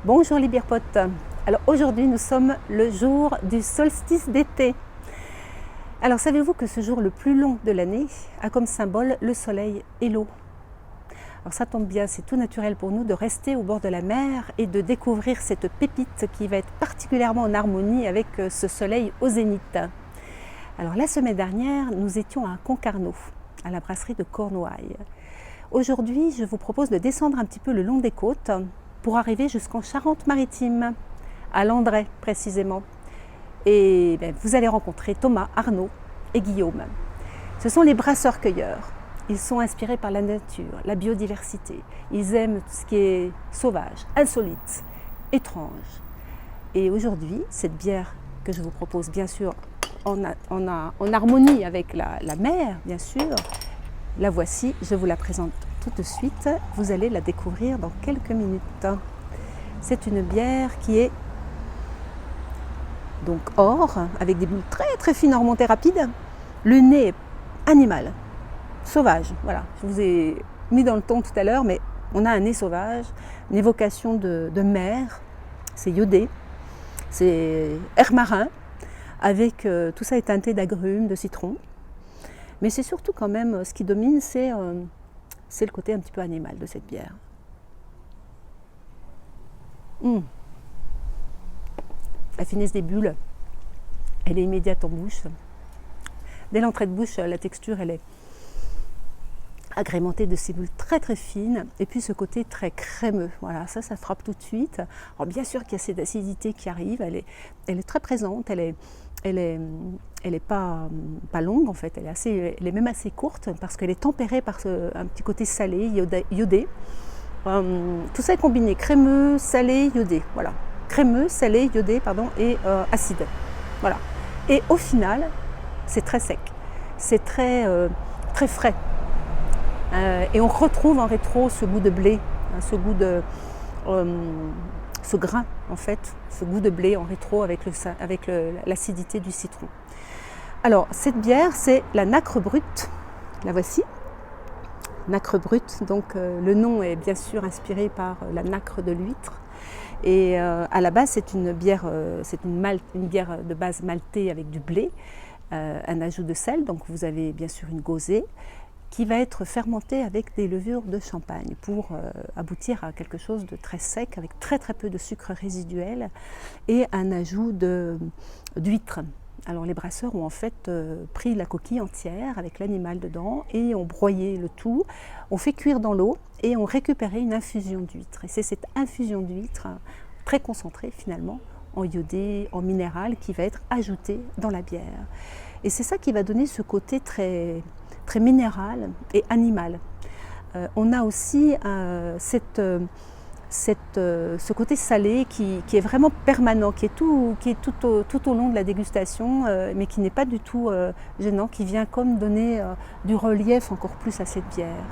Bonjour les beer potes. Alors aujourd'hui nous sommes le jour du solstice d'été. Alors savez-vous que ce jour le plus long de l'année a comme symbole le soleil et l'eau? Alors ça tombe bien, c'est tout naturel pour nous de rester au bord de la mer et de découvrir cette pépite qui va être particulièrement en harmonie avec ce soleil au zénith. Alors la semaine dernière, nous étions à Concarneau, à la brasserie de Cornouailles. Aujourd'hui, je vous propose de descendre un petit peu le long des côtes pour arriver jusqu'en Charente-Maritime, à Landré précisément. Et vous allez rencontrer Thomas, Arnaud et Guillaume. Ce sont les brasseurs-cueilleurs. Ils sont inspirés par la nature, la biodiversité. Ils aiment tout ce qui est sauvage, insolite, étrange. Et aujourd'hui, cette bière que je vous propose, bien sûr, en harmonie avec la mer, bien sûr, la voici, je vous la présente tout de suite. Vous allez la découvrir dans quelques minutes. C'est une bière qui est donc or, avec des bulles très très fines en remontée rapide. Le nez est animal, sauvage. Voilà, je vous ai mis dans le ton tout à l'heure, mais on a un nez sauvage, une évocation de mer. C'est iodé, c'est air marin, avec tout ça est teinté d'agrumes, de citron. Mais c'est surtout quand même, ce qui domine, c'est le côté un petit peu animal de cette bière. La finesse des bulles, elle est immédiate en bouche. Dès l'entrée de bouche, la texture, elle est agrémentée de ces bulles très très fines. Et puis ce côté très crémeux, voilà, ça frappe tout de suite. Alors bien sûr qu'il y a cette acidité qui arrive, elle est très présente, elle est pas longue en fait, elle est même assez courte parce qu'elle est tempérée par un petit côté salé, iodé. Tout ça est combiné, crémeux, salé, iodé, voilà. Crémeux, salé, iodé, pardon, et acide. Voilà. Et au final, c'est très sec, c'est très frais. Et on retrouve en rétro ce goût de blé, hein, ce goût de ce grain en fait, ce goût de blé en rétro avec l'acidité du citron. Alors cette bière, c'est la nacre brute, la voici. Nacre brute, donc le nom est bien sûr inspiré par la nacre de l'huître. Et à la base, c'est une bière de base maltée avec du blé, un ajout de sel, donc vous avez bien sûr une gauzée qui va être fermentée avec des levures de champagne pour aboutir à quelque chose de très sec avec très très peu de sucre résiduel et un ajout d'huître. Alors les brasseurs ont en fait pris la coquille entière avec l'animal dedans et ont broyé le tout, ont fait cuire dans l'eau et ont récupéré une infusion d'huître. Et c'est cette infusion d'huître très concentrée finalement en iodé, en minéral qui va être ajoutée dans la bière. Et c'est ça qui va donner ce côté très minéral et animal. On a aussi ce côté salé qui est vraiment permanent, qui est tout au long de la dégustation, mais qui n'est pas du tout gênant, qui vient comme donner du relief encore plus à cette bière.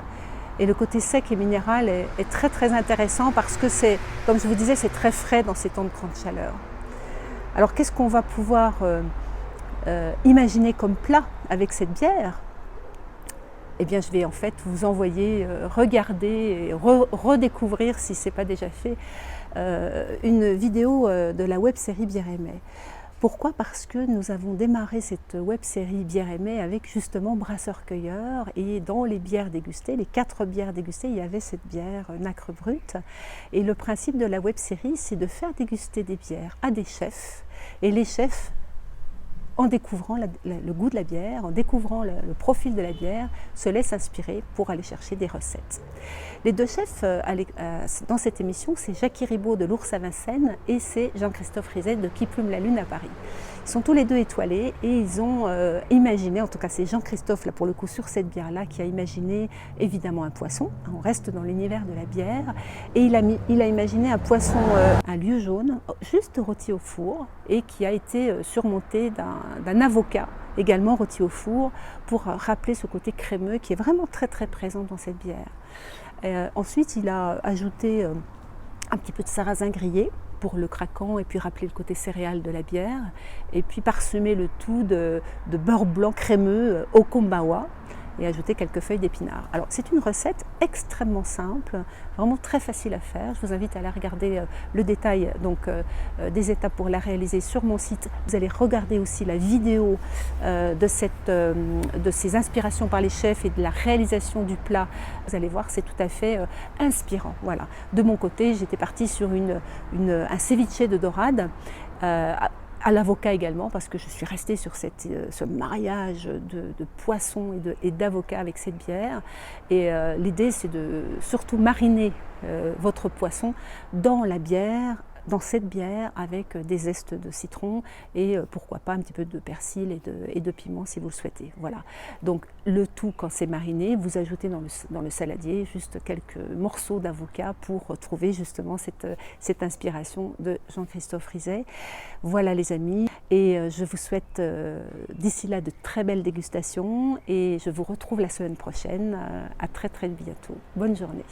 Et le côté sec et minéral est très très intéressant parce que c'est, comme je vous disais, c'est très frais dans ces temps de grande chaleur. Alors qu'est-ce qu'on va pouvoir imaginer comme plat avec cette bière? Eh bien, je vais en fait vous envoyer regarder et redécouvrir, si ce n'est pas déjà fait, une vidéo de la web-série Bière Aimée. Pourquoi? Parce que nous avons démarré cette web-série Bière Aimée avec justement brasseurs-cueilleurs et dans les bières dégustées, les 4 bières dégustées, il y avait cette bière nacre brute. Et le principe de la web-série, c'est de faire déguster des bières à des chefs et les chefs, en découvrant le goût de la bière, en découvrant le profil de la bière, se laissent inspirer pour aller chercher des recettes. Les 2 chefs dans cette émission, c'est Jackie Ribaud de l'Ours à Vincennes et c'est Jean-Christophe Rizet de Qui plume la lune à Paris. Ils sont tous les 2 étoilés et ils ont imaginé, en tout cas c'est Jean-Christophe là pour le coup sur cette bière-là qui a imaginé évidemment un poisson, on reste dans l'univers de la bière, et il a imaginé un poisson, un lieu jaune, juste rôti au four et qui a été surmonté d'un avocat également rôti au four pour rappeler ce côté crémeux qui est vraiment très très présent dans cette bière. Ensuite il a ajouté un petit peu de sarrasin grillé pour le craquant et puis rappeler le côté céréal de la bière et puis parsemer le tout de beurre blanc crémeux au kombawa et ajouter quelques feuilles d'épinards. Alors c'est une recette extrêmement simple, vraiment très facile à faire. Je vous invite à aller regarder le détail des étapes pour la réaliser sur mon site. Vous allez regarder aussi la vidéo de ces inspirations par les chefs et de la réalisation du plat. Vous allez voir, c'est tout à fait inspirant. Voilà. De mon côté, j'étais partie sur un ceviche de dorade. À l'avocat également, parce que je suis restée sur ce mariage de poisson et d'avocat avec cette bière. Et l'idée, c'est de surtout mariner votre poisson dans la bière, dans cette bière, avec des zestes de citron et pourquoi pas un petit peu de persil et de piment si vous le souhaitez. Voilà. Donc le tout, quand c'est mariné, vous ajoutez dans le saladier juste quelques morceaux d'avocat pour retrouver justement cette inspiration de Jean-Christophe Rizet. Voilà les amis, et je vous souhaite d'ici là de très belles dégustations et je vous retrouve la semaine prochaine. À très très bientôt. Bonne journée.